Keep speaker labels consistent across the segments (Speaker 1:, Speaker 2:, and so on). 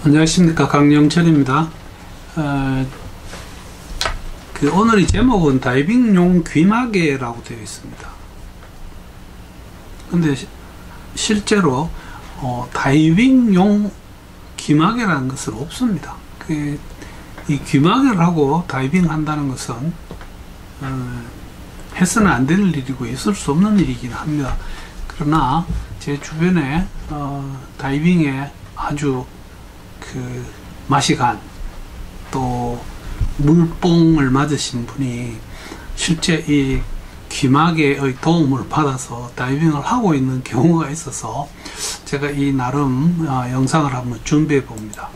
Speaker 1: 안녕하십니까, 강영철입니다. 오늘의 제목은 다이빙용 귀마개라고 되어 있습니다. 근데 실제로 다이빙용 귀마개라는 것은 없습니다. 이 귀마개를 하고 다이빙 한다는 것은 해서는 안 될 일이고 있을 수 없는 일이긴 합니다. 그러나 제 주변에 다이빙에 아주 맛이 간 또 물뽕을 맞으신 분이 실제 이 귀마개의 도움을 받아서 다이빙을 하고 있는 경우가 있어서 제가 이 나름 영상을 한번 준비해 봅니다.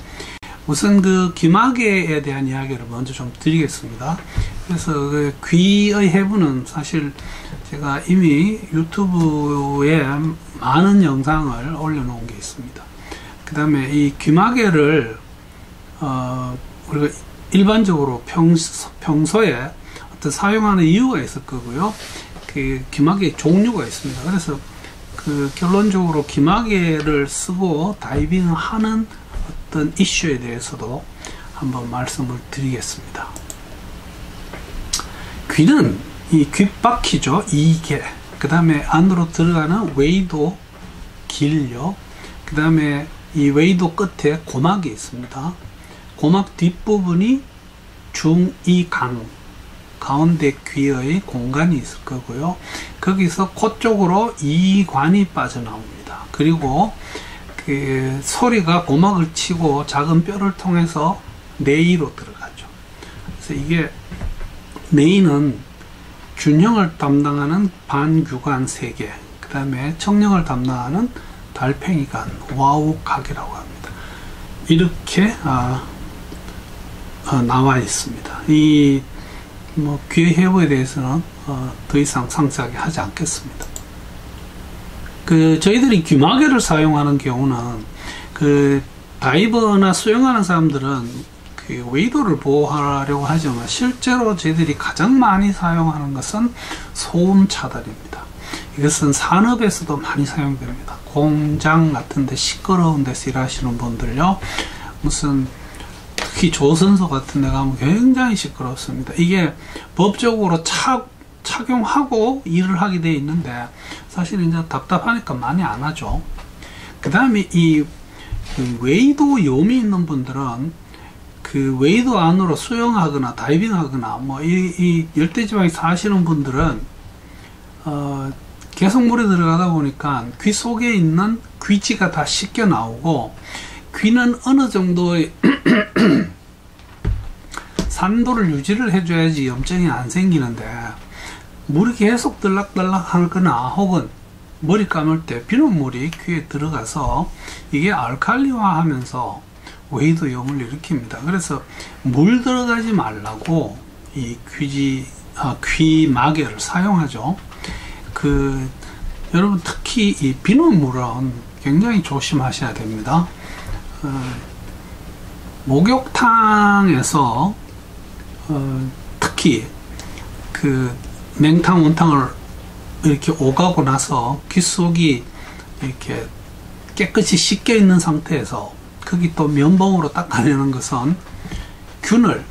Speaker 1: 우선 그 귀마개에 대한 이야기를 먼저 좀 드리겠습니다. 그래서 그 귀의 해부는 사실 제가 이미 유튜브에 많은 영상을 올려놓은 게 있습니다. 그 다음에 이 귀마개를 우리가 일반적으로 평소에 어떤 사용하는 이유가 있을 거고요. 그 귀마개의 종류가 있습니다. 그래서 결론적으로 귀마개를 쓰고 다이빙을 하는 어떤 이슈에 대해서도 한번 말씀을 드리겠습니다. 귀는 이 귓바퀴죠. 2개. 그 다음에 안으로 들어가는 웨이도 길요. 그 다음에 이 웨이도 끝에 고막이 있습니다. 고막 뒷부분이 중이강, 가운데 귀의 공간이 있을 거고요. 거기서 코 쪽으로 이관이 빠져나옵니다. 그리고 그 소리가 고막을 치고 작은 뼈를 통해서 뇌로 들어가죠. 그래서 이게 뇌는 균형을 담당하는 반규관 3개, 그 다음에 청력을 담당하는 달팽이관, 와우각이라고 합니다. 이렇게 나와 있습니다. 이 귀의 해부에 대해서는 더 이상 상세하게 하지 않겠습니다. 저희들이 귀마개를 사용하는 경우는 다이버나 수영하는 사람들은 웨이도를 보호하려고 하지만 실제로 저희들이 가장 많이 사용하는 것은 소음 차단입니다. 이것은 산업에서도 많이 사용됩니다. 공장 같은 데 시끄러운 데서 일하시는 분들요, 특히 조선소 같은 데 가면 굉장히 시끄럽습니다. 이게 법적으로 착용하고 일을 하게 되어 있는데 사실 이제 답답하니까 많이 안 하죠. 그 다음에 이 웨이도 염이 있는 분들은 웨이도 안으로 수영하거나 다이빙하거나 이 열대지방에 사시는 분들은 계속 물에 들어가다 보니까 귀 속에 있는 귀지가 다 씻겨 나오고, 귀는 어느 정도의 산도를 유지를 해줘야지 염증이 안 생기는데, 물이 계속 들락들락 하거나 혹은 머리 감을 때 비눗물이 귀에 들어가서 이게 알칼리화 하면서 웨이도 염을 일으킵니다. 그래서 물 들어가지 말라고 이 귀마개를 사용하죠. 여러분 특히 이 비눗물은 굉장히 조심하셔야 됩니다. 목욕탕에서 특히 냉탕 온탕을 이렇게 오가고 나서 귀 속이 이렇게 깨끗이 씻겨 있는 상태에서 거기 또 면봉으로 닦아내는 것은 균을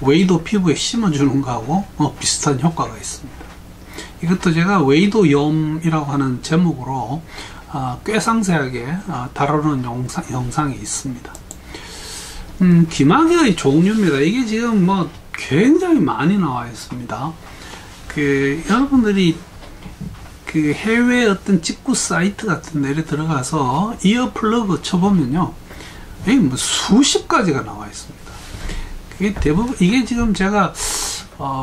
Speaker 1: 웨이도 피부에 심어주는 거하고 비슷한 효과가 있습니다. 이것도 제가 웨이도염이라고 하는 제목으로 꽤 상세하게 다루는 영상이 있습니다. 귀마개의 종류입니다. 이게 지금 굉장히 많이 나와 있습니다. 여러분들이 해외 어떤 직구 사이트 같은 데에 들어가서 이어 플러그 쳐보면요, 수십 가지가 나와 있습니다. 이게 지금 제가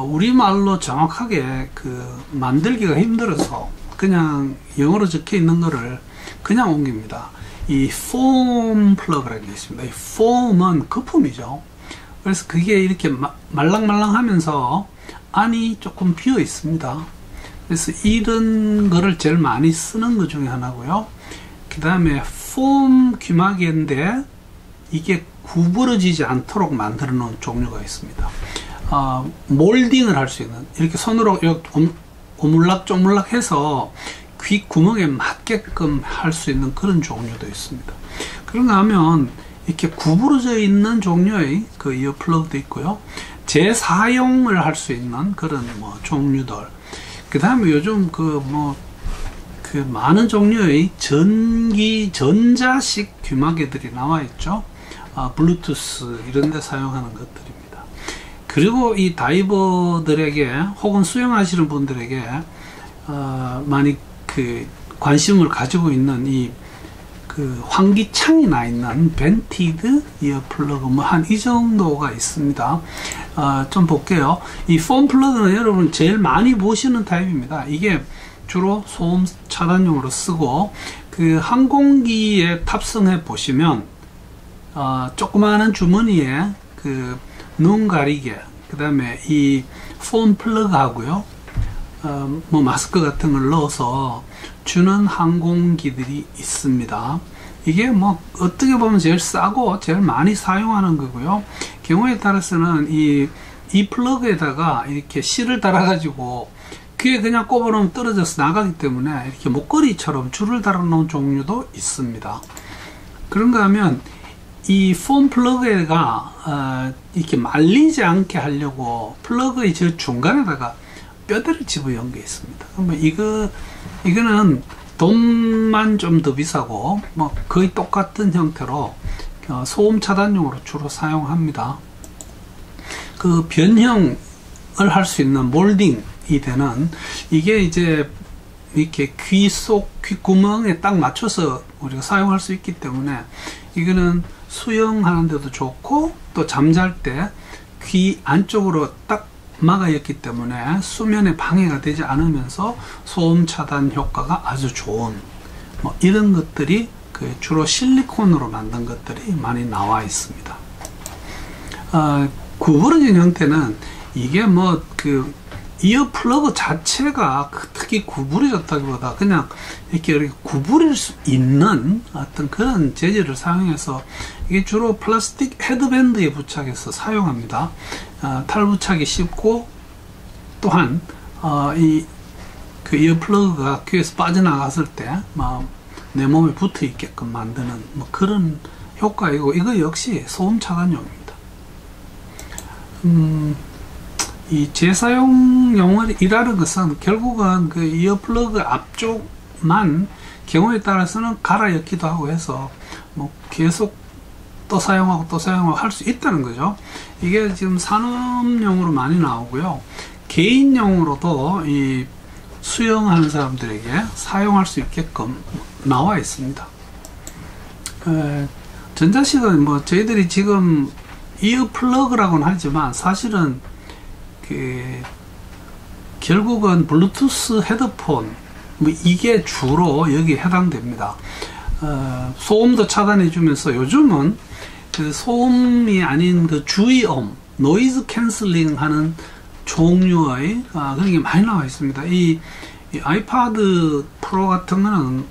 Speaker 1: 우리말로 정확하게 만들기가 힘들어서 그냥 영어로 적혀 있는 거를 그냥 옮깁니다. 이 폼 플러그라는 게 있습니다. 이 폼은 거품이죠. 그래서 그게 이렇게 말랑말랑 하면서 안이 조금 비어 있습니다. 그래서 이런 거를 제일 많이 쓰는 것 중에 하나고요. 그 다음에 폼 귀마개인데 이게 구부러지지 않도록 만들어 놓은 종류가 있습니다. 몰딩을 할 수 있는, 이렇게 손으로 오물락조물락 해서 귀 구멍에 맞게끔 할 수 있는 그런 종류도 있습니다. 그런가 하면 이렇게 구부러져 있는 종류의 그 이어플러그도 있고요. 재사용을 할 수 있는 그런 뭐 종류들. 그 다음에 요즘 그 많은 종류의 전자식 귀마개들이 나와 있죠. 블루투스 이런 데 사용하는 것들입니다. 그리고 이 다이버들에게 혹은 수영하시는 분들에게 많이 그 관심을 가지고 있는 이 그 환기창이 나 있는 벤티드 이어플러그 뭐 한 이 정도가 있습니다. 좀 볼게요. 이 폼 플러그는 여러분 제일 많이 보시는 타입입니다. 이게 주로 소음 차단용으로 쓰고, 그 항공기에 탑승해 보시면 조그마한 주머니에 그 눈 가리개, 그 다음에 이 폼 플러그 하고요, 뭐 마스크 같은 걸 넣어서 주는 항공기들이 있습니다. 이게 뭐 어떻게 보면 제일 싸고 제일 많이 사용하는 거고요. 경우에 따라서는 이 플러그에다가 이렇게 실을 달아 가지고 귀에 그냥 꼽아놓으면 떨어져서 나가기 때문에 이렇게 목걸이처럼 줄을 달아 놓은 종류도 있습니다. 그런가 하면 이 폼 플러그가 이렇게 말리지 않게 하려고 플러그의 저 중간에다가 뼈대를 집어넣은 게 있습니다. 이거는 돈만 좀 더 비싸고 뭐 거의 똑같은 형태로 소음 차단용으로 주로 사용합니다. 그 변형을 할 수 있는 몰딩이 되는, 이게 이제 이렇게 귀 귓구멍에 딱 맞춰서 우리가 사용할 수 있기 때문에 이거는 수영하는 데도 좋고, 또 잠잘 때 귀 안쪽으로 딱 막아였기 때문에 수면에 방해가 되지 않으면서 소음 차단 효과가 아주 좋은 뭐 이런 것들이 그 주로 실리콘으로 만든 것들이 많이 나와 있습니다. 구부러진 형태는 이게 뭐 그 이어 플러그 자체가 특히 구부러졌다기보다 그냥 이렇게 구부릴 수 있는 어떤 그런 재질을 사용해서, 이게 주로 플라스틱 헤드밴드에 부착해서 사용합니다. 탈부착이 쉽고, 또한 그 이어 플러그가 귀에서 빠져나갔을 때 내 몸에 붙어 있게끔 만드는 뭐 그런 효과이고, 이거 역시 소음 차단용입니다. 이 재사용용이라는 것은 결국은 그 이어플러그 앞쪽만 경우에 따라서는 갈아 엮기도 하고 해서 뭐 계속 또 사용하고 또 사용하고 할 수 있다는 거죠. 이게 지금 산업용으로 많이 나오고요. 개인용으로도 이 수영하는 사람들에게 사용할 수 있게끔 나와 있습니다. 전자식은 뭐 저희들이 지금 이어플러그라고는 하지만 사실은 결국은 블루투스 헤드폰 뭐 이게 주로 여기에 해당됩니다. 소음도 차단해 주면서 요즘은 그 소음이 아닌 그 주의음, 노이즈 캔슬링 하는 종류의 그런 게 많이 나와 있습니다. 이 아이파드 프로 같은 거는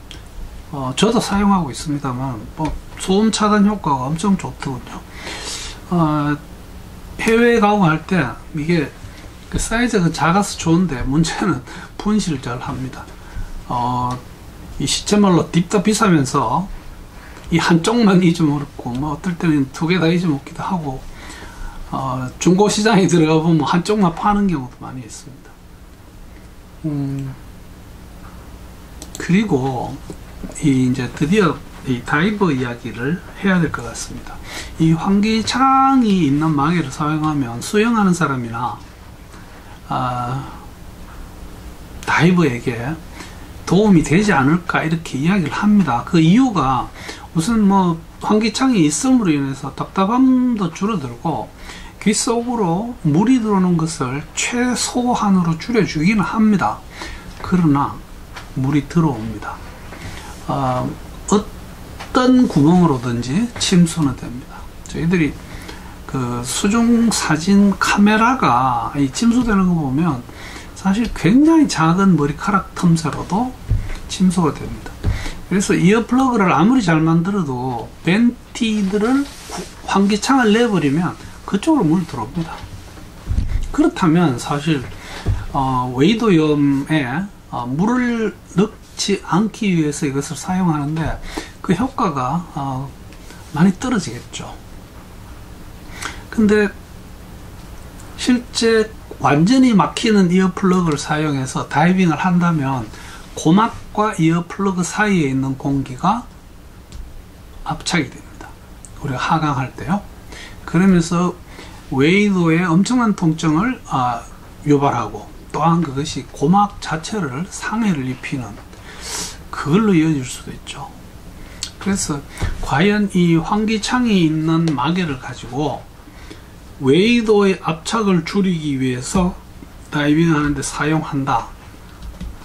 Speaker 1: 저도 사용하고 있습니다만 뭐 소음 차단 효과가 엄청 좋더군요. 해외에 가고 할 때 이게 그 사이즈가 작아서 좋은데 문제는 분실을 잘 합니다. 이 시체말로 딥다 비싸면서 이 한쪽만 잊어먹고, 뭐 어떨 때는 두 개 다 잊어먹기도 하고, 중고 시장에 들어가 보면 한쪽만 파는 경우도 많이 있습니다. 그리고 이제 드디어 이 다이버 이야기를 해야 될 것 같습니다. 이 환기창이 있는 마개를 사용하면 수영하는 사람이나 다이버에게 도움이 되지 않을까 이렇게 이야기를 합니다. 그 이유가 우선 뭐 환기창이 있음으로 인해서 답답함도 줄어들고 귀 속으로 물이 들어오는 것을 최소한으로 줄여주기는 합니다. 그러나 물이 들어옵니다. 어떤 구멍으로든지 침수는 됩니다. 저희들이 그 수중 사진 카메라가 이 침수되는 거 보면 사실 굉장히 작은 머리카락 틈새로도 침수가 됩니다. 그래서 이어플러그를 아무리 잘 만들어도 벤티들을 환기창을 내버리면 그쪽으로 물 들어옵니다. 그렇다면 사실 웨이도염에 물을 넣지 않기 위해서 이것을 사용하는데 그 효과가 많이 떨어지겠죠. 근데 실제 완전히 막히는 이어플러그를 사용해서 다이빙을 한다면 고막과 이어플러그 사이에 있는 공기가 압착이 됩니다. 우리가 하강할 때요. 그러면서 웨이도에 엄청난 통증을 유발하고, 또한 그것이 고막 자체를 상해를 입히는, 그걸로 이어질 수도 있죠. 그래서 과연 이 환기창이 있는 마개를 가지고 웨이도의 압착을 줄이기 위해서 다이빙을 하는데 사용한다,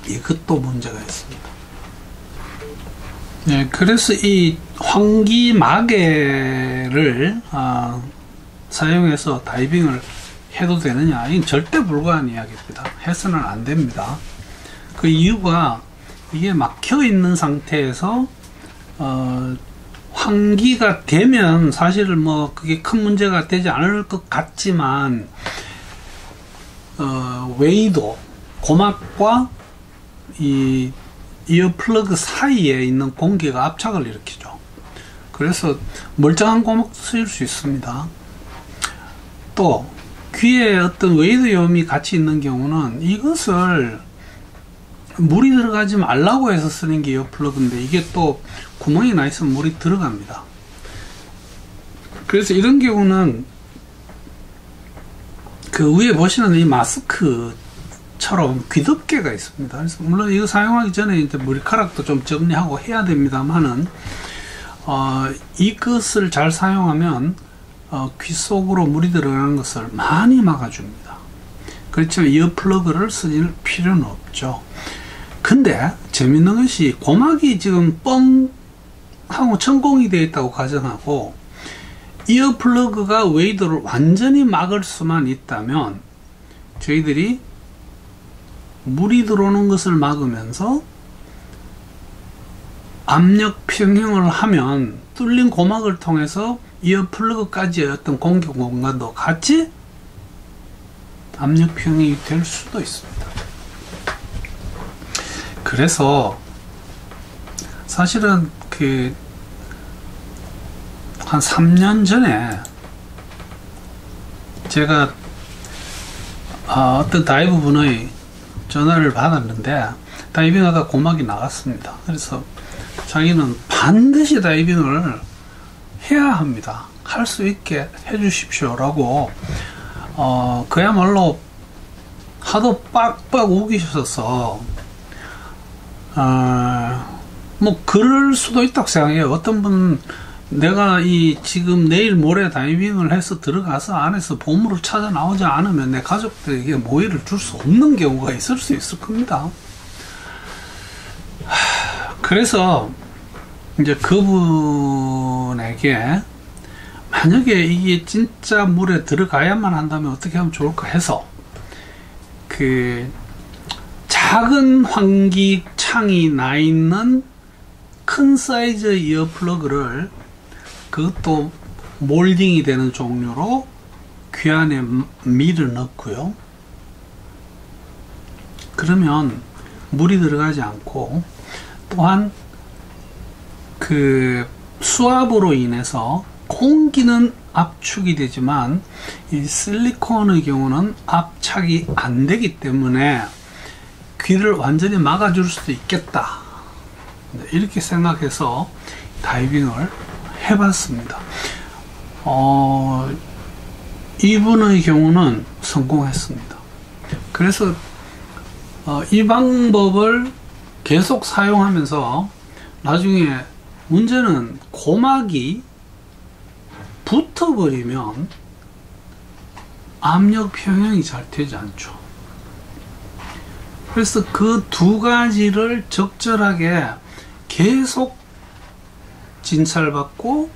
Speaker 1: 이것도 문제가 있습니다. 네, 그래서 이 환기 마개를 사용해서 다이빙을 해도 되느냐, 이건 절대 불가한 이야기입니다. 해서는 안 됩니다. 그 이유가, 이게 막혀 있는 상태에서 환기가 되면 사실은 뭐 그게 큰 문제가 되지 않을 것 같지만, 웨이도, 고막과 이 이어플러그 사이에 있는 공기가 압착을 일으키죠. 그래서 멀쩡한 고막도 쓰일 수 있습니다. 또 귀에 어떤 웨이드 요음이 같이 있는 경우는 이것을 물이 들어가지 말라고 해서 쓰는 게 이어플러그인데, 이게 또 구멍이 나 있으면 물이 들어갑니다. 그래서 이런 경우는 그 위에 보시는 이 마스크처럼 귀덮개가 있습니다. 그래서 물론 이거 사용하기 전에 이제 머리카락도 좀 정리하고 해야 됩니다만은, 이것을 잘 사용하면 귀 속으로 물이 들어가는 것을 많이 막아줍니다. 그렇지만 이어플러그를 쓸 필요는 없죠. 근데 재밌는 것이, 고막이 지금 뻥 하고 천공이 되어 있다고 가정하고 이어플러그가 웨이도를 완전히 막을 수만 있다면, 저희들이 물이 들어오는 것을 막으면서 압력 평형을 하면 뚫린 고막을 통해서 이어플러그까지의 어떤 공기 공간도 같이 압력 평형이 될 수도 있습니다. 그래서 사실은 한 3년 전에 제가 어떤 다이버 분의 전화를 받았는데, 다이빙하다 고막이 나갔습니다. 그래서 자기는 반드시 다이빙을 해야 합니다. 할 수 있게 해주십시오 라고 그야말로 하도 빡빡 우기셔서 뭐 그럴 수도 있다고 생각해요. 어떤 분은 내가 지금 내일 모레 다이빙을 해서 들어가서 안에서 보물을 찾아 나오지 않으면 내 가족들에게 모의를 줄 수 없는 경우가 있을 수 있을 겁니다. 그래서 이제 그분에게 만약에 이게 진짜 물에 들어가야만 한다면 어떻게 하면 좋을까 해서, 그 작은 환기창이 나 있는 큰 사이즈 이어플러그를, 그것도 몰딩이 되는 종류로 귀 안에 밀을 넣고요. 그러면 물이 들어가지 않고, 또한 그 수압으로 인해서 공기는 압축이 되지만 이 실리콘의 경우는 압착이 안 되기 때문에 귀를 완전히 막아줄 수도 있겠다, 이렇게 생각해서 다이빙을 해봤습니다. 이분의 경우는 성공했습니다. 그래서 이 방법을 계속 사용하면서 나중에 문제는 고막이 붙어버리면 압력 평형이 잘 되지 않죠. 그래서 그 두 가지를 적절하게 계속 진찰받고,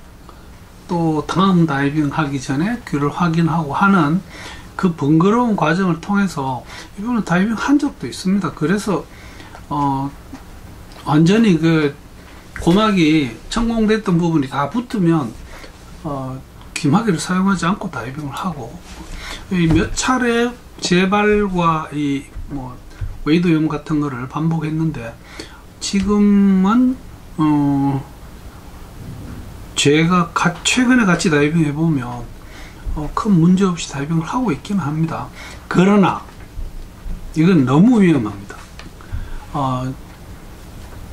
Speaker 1: 또 다음 다이빙 하기 전에 귀를 확인하고 하는 그 번거로운 과정을 통해서 이번에 다이빙 한 적도 있습니다. 그래서 완전히 그 고막이 천공됐던 부분이 다 붙으면 귀마개를 사용하지 않고 다이빙을 하고, 몇 차례 재발과 웨이드염 같은 거를 반복했는데, 지금은 제가 최근에 같이 다이빙 해보면 큰 문제 없이 다이빙을 하고 있기는 합니다. 그러나 이건 너무 위험합니다.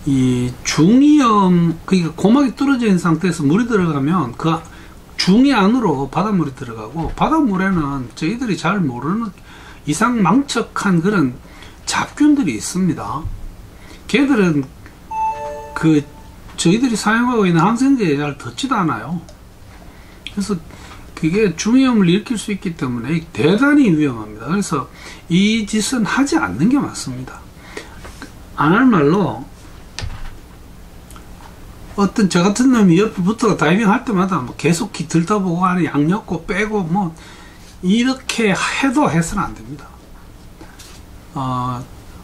Speaker 1: 이 중이염, 그러니까 고막이 뚫어져 있는 상태에서 물이 들어가면 그 중이 안으로 바닷물이 들어가고, 바닷물에는 저희들이 잘 모르는 이상망측한 그런 잡균들이 있습니다. 걔들은 저희들이 사용하고 있는 항생제에 잘 닿지도 않아요. 그래서 그게 중이염을 일으킬 수 있기 때문에 대단히 위험합니다. 그래서 이 짓은 하지 않는 게 맞습니다. 안 할 말로, 어떤 저 같은 놈이 옆에 붙어가 다이빙 할 때마다 뭐 계속 들다보고 안에 양 엮고 빼고 뭐 이렇게 해서는 안 됩니다.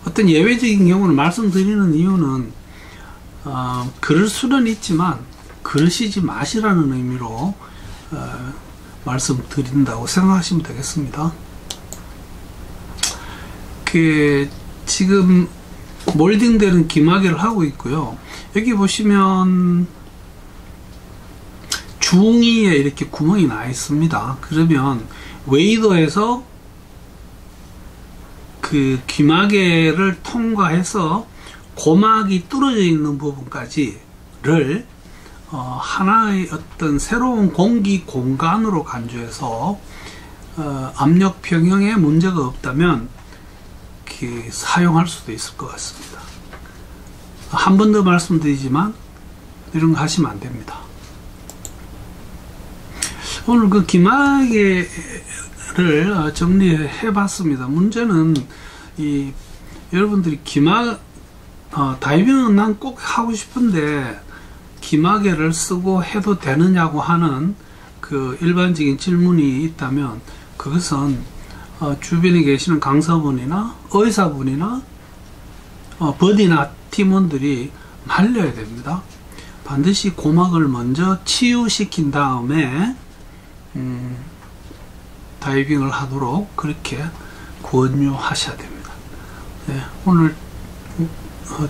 Speaker 1: 어떤 예외적인 경우는 말씀드리는 이유는 그럴 수는 있지만 그러시지 마시라는 의미로 말씀드린다고 생각하시면 되겠습니다. 지금 몰딩되는 기마개를 하고 있고요. 여기 보시면 중위에 이렇게 구멍이 나 있습니다. 그러면 웨이더에서 그 기마개를 통과해서 고막이 뚫어져 있는 부분까지를 하나의 어떤 새로운 공기 공간으로 간주해서 압력 평형에 문제가 없다면 사용할 수도 있을 것 같습니다. 한 번 더 말씀드리지만 이런 거 하시면 안 됩니다. 오늘 그 기마개를 정리해 봤습니다. 문제는 여러분들이 다이빙은 난 꼭 하고 싶은데 기마개를 쓰고 해도 되느냐고 하는 그 일반적인 질문이 있다면, 그것은 주변에 계시는 강사분이나 의사분이나 버디나 팀원들이 말려야 됩니다. 반드시 고막을 먼저 치유시킨 다음에 다이빙을 하도록 그렇게 권유하셔야 됩니다. 네, 오늘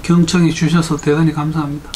Speaker 1: 경청해 주셔서 대단히 감사합니다.